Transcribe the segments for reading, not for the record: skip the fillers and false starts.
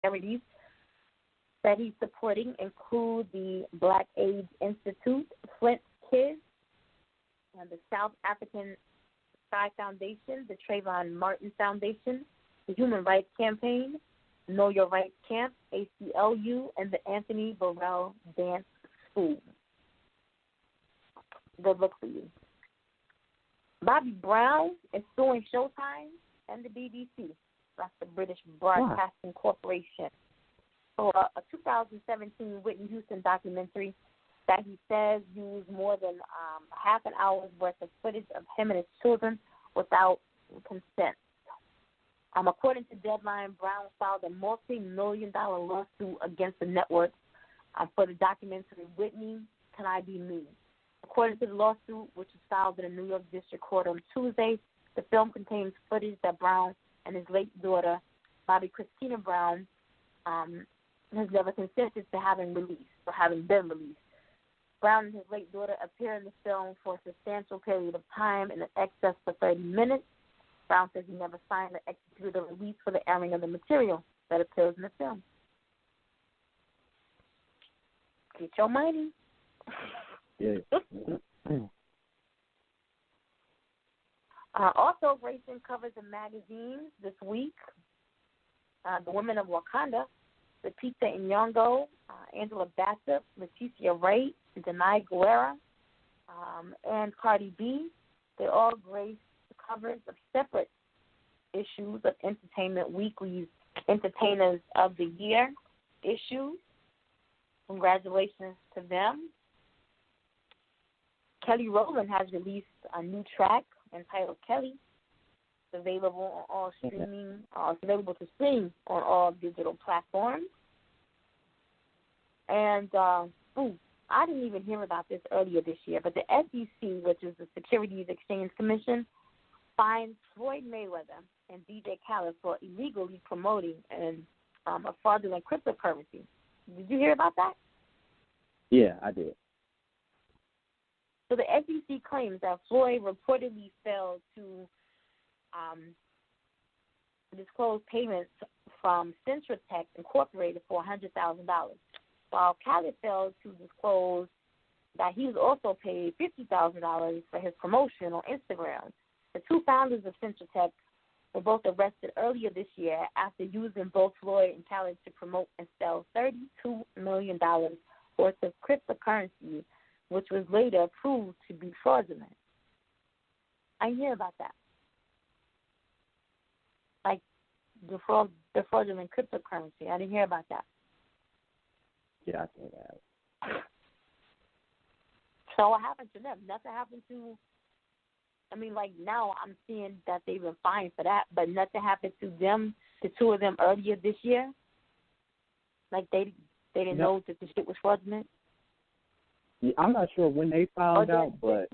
charities that he's supporting include the Black AIDS Institute, Flint Kids, and the South African Sky Foundation, the Trayvon Martin Foundation, the Human Rights Campaign, Know Your Rights Camp, ACLU, and the Anthony Burrell Dance School. Good look for you. Bobby Brown is suing Showtime and the BBC. That's the British Broadcasting Corporation. For a 2017 Whitney Houston documentary that he says used more than half an hour's worth of footage of him and his children without consent. According to Deadline, Brown filed a multi-million-dollar lawsuit against the network for the documentary Whitney, Can I Be Me? According to the lawsuit, which was filed in the New York District Court on Tuesday, the film contains footage that Brown and his late daughter, Bobby Christina Brown, has never consented to having released or having been released. Brown and his late daughter appear in the film for a substantial period of time in excess of 30 minutes. Brown says he never signed or executed a release for the airing of the material that appears in the film. Get your money. Yeah. Also, gracing covers of magazines this week. The Women of Wakanda, Lupita Nyong'o, Angela Bassett, Leticia Wright, Denai Guerra, and Cardi B. They all graced the covers of separate issues of Entertainment Weekly's Entertainers of the Year issues. Congratulations to them. Kelly Rowland has released a new track entitled Kelly. It's available on all streaming. It's available to stream on all digital platforms. And I didn't even hear about this earlier this year, but the SEC, which is the Securities Exchange Commission, fined Floyd Mayweather and DJ Khaled for illegally promoting a fraudulent cryptocurrency. Did you hear about that? Yeah, I did. So the SEC claims that Floyd reportedly failed to disclose payments from Centratech Incorporated for $100,000, while Khaled failed to disclose that he was also paid $50,000 for his promotion on Instagram. The two founders of Centratech were both arrested earlier this year after using both Floyd and Khaled to promote and sell $32 million worth of cryptocurrency, which was later proved to be fraudulent. I hear about that. Like the fraudulent cryptocurrency. I didn't hear about that. Yeah, I think that. So what happened to them? Nothing happened to, now I'm seeing that they've been fined for that, but nothing happened to them, the two of them earlier this year? Like they didn't know that the shit was fraudulent? Yeah, I'm not sure when they found out, but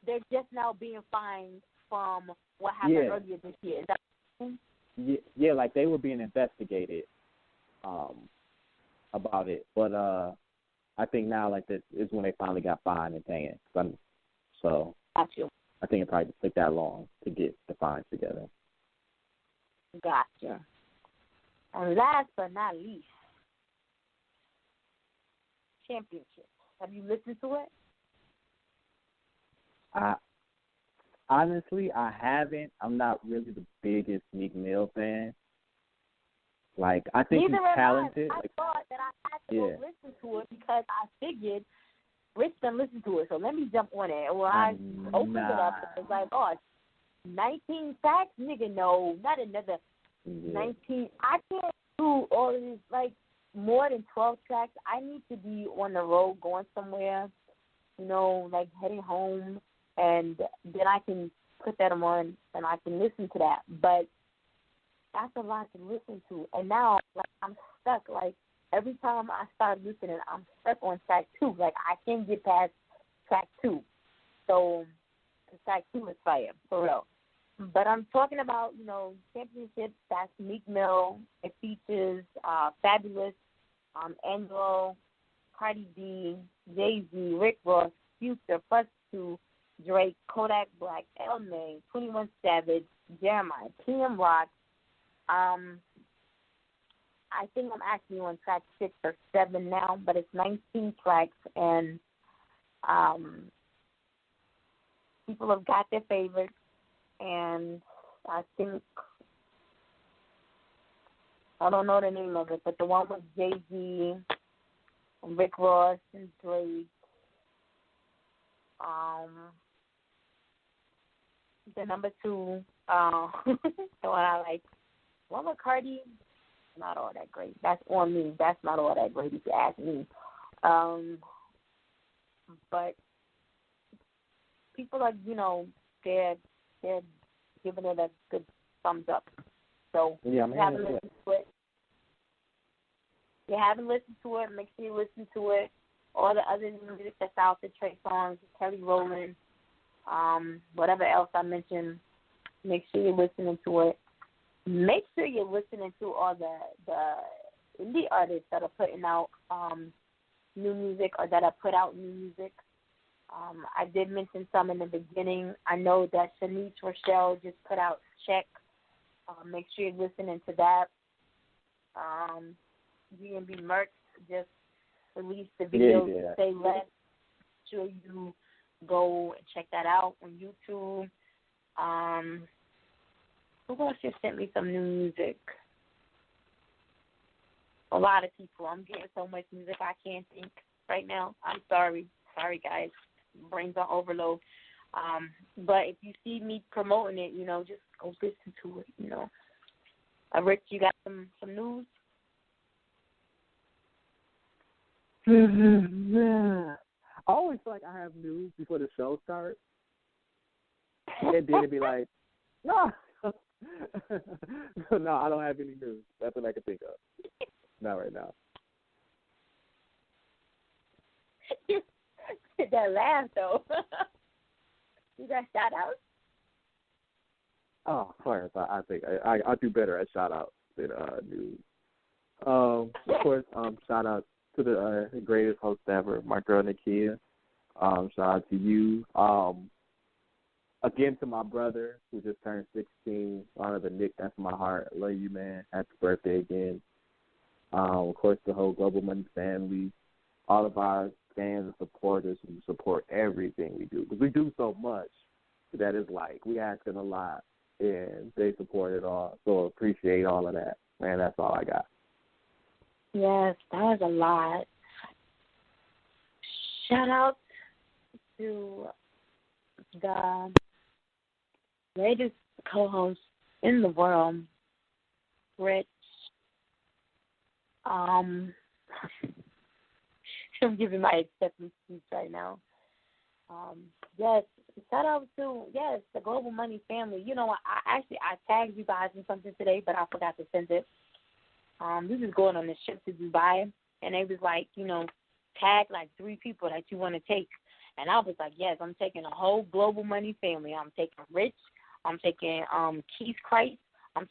they're just now being fined from what happened earlier this year. Is that what you're saying? Yeah, like they were being investigated about it, but I think now like this is when they finally got fined and paying. So gotcha. I think it probably took that long to get the fines together. Gotcha. And last but not least, Championship. Have you listened to it? Honestly, I haven't. I'm not really the biggest Meek Mill fan. Like, I think he's talented. I thought that I had to go listen to it because I figured Rich done listen to it, so let me jump on it. When I opened it up, it was like, 19 tracks? Nigga, no, not another 19. I can't do all of this, like, more than 12 tracks. I need to be on the road going somewhere, like heading home, and then I can put that on and I can listen to that. But that's a lot to listen to. And now, like, I'm stuck. Like, every time I start listening, I'm stuck on track 2. Like, I can't get past track 2. So, track 2 is fire, for real. But I'm talking about, Championship. That's Meek Mill. It features Fabulous, Angelo, Cardi B, Jay-Z, Rick Ross, Future, Plus 2, Drake, Kodak Black, L-May, 21 Savage, Jeremiah, TM Rock, I think I'm actually on track 6 or 7 now, but it's 19 tracks, and people have got their favorites, and I think, I don't know the name of it, but the one with Jay-Z and Rick Ross and Drake, the number 2, the one I like, one with Cardi, not all that great. That's on me. That's not all that great if you ask me. But people are, they're giving it a good thumbs up. So yeah, if you haven't listened to it, make sure you listen to it. All the other music that's out there, Trey Songz, Kelly Rowland, whatever else I mentioned, make sure you're listening to it. Make sure you're listening to all the indie artists that are putting out new music or that have put out new music. I did mention some in the beginning. I know that Shanice Rochelle just put out Check. Make sure you're listening to that. G&B Merch just released the video to Say Less. Make sure you go and check that out on YouTube. Who else just sent me some new music? A lot of people. I'm getting so much music I can't think right now. I'm sorry. Sorry, guys. Brains on overload. But if you see me promoting it, just go listen to it, Rich, you got some news? I always feel like I have news before the show starts. And then it'd be like, no. No, I don't have any news. That's what I can think of. Not right now. That laugh, though. You got shout-outs? Oh, of course. I think I do better at shout-outs than news. Of course, shout-out to the greatest host ever, my girl Nakia. Shout-out to you. Again, to my brother, who just turned 16, honor the Nick, that's my heart. I love you, man. Happy birthday again. Of course, the whole Global Money family, all of our fans and supporters who support everything we do. Because we do so much that is like, we asking a lot, and they support it all. So appreciate all of that. Man, that's all I got. Yes, that was a lot. Shout out to the greatest co-host in the world, Rich. I'm giving my acceptance speech right now. Yes, shout out to, the Global Money family. I tagged you guys in something today, but I forgot to send it. We was going on this trip to Dubai, and they was like, tag like 3 people that you want to take. And I was like, yes, I'm taking a whole Global Money family. I'm taking Rich. I'm taking Keith Christ.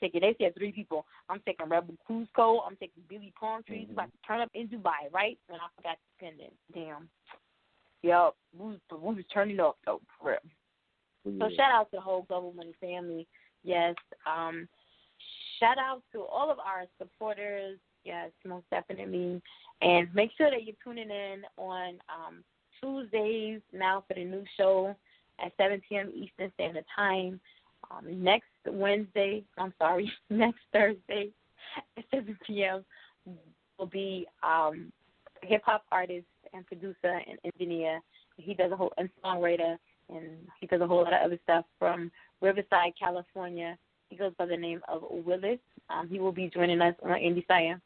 They said 3 people. I'm taking Rebel Cusco. I'm taking Billy Palmtree. He's about to turn up in Dubai, right? And I forgot to send it. Damn. Yup. We was turning up, though, for real. So shout out to the whole Global Money family. Yes. Shout out to all of our supporters. Yes, most definitely. And make sure that you're tuning in on Tuesdays now for the new show at 7 p.m. Eastern Standard Time. Next Thursday at 7 p.m. will be hip-hop artist and producer and engineer. He does and songwriter, and he does a whole lot of other stuff from Riverside, California. He goes by the name of Willis. He will be joining us on Endie Fiya.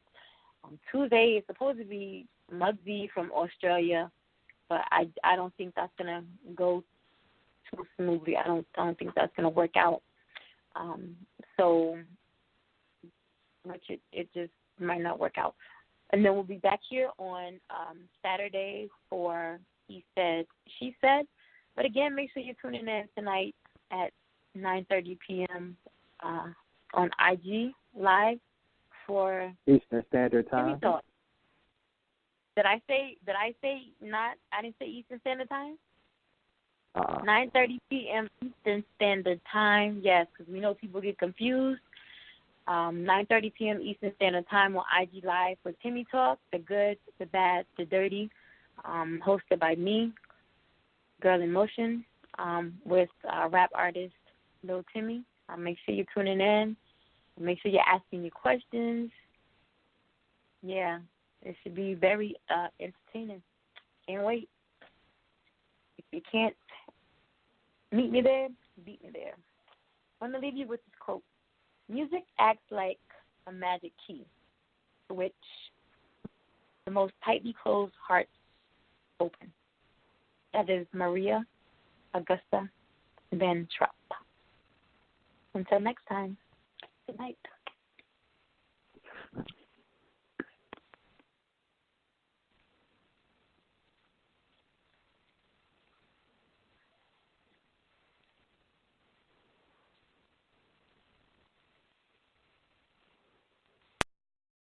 Tuesday is supposed to be Muggsy from Australia, but I don't think that's gonna go too smoothly. I don't think that's gonna work out. So it just might not work out. And then we'll be back here on Saturday for He Said, She Said. But again, make sure you're tuning in tonight at 9:30 p.m. On IG Live for Eastern Standard Time. Did I say not? I didn't say Eastern Standard Time. 9:30 p.m. Eastern Standard Time. Yes, because we know people get confused. 9:30 p.m. Eastern Standard Time on IG Live for Timmy Talk, the good, the bad, the dirty, hosted by me, Girl in Motion, with rap artist Lil Timmy. Make sure you're tuning in. Make sure you're asking your questions. Yeah, it should be very entertaining. Can't wait. If you can't meet me there, beat me there. I'm going to leave you with this quote. Music acts like a magic key to which the most tightly closed hearts open. That is Maria Augusta Van Trapp. Until next time, good night.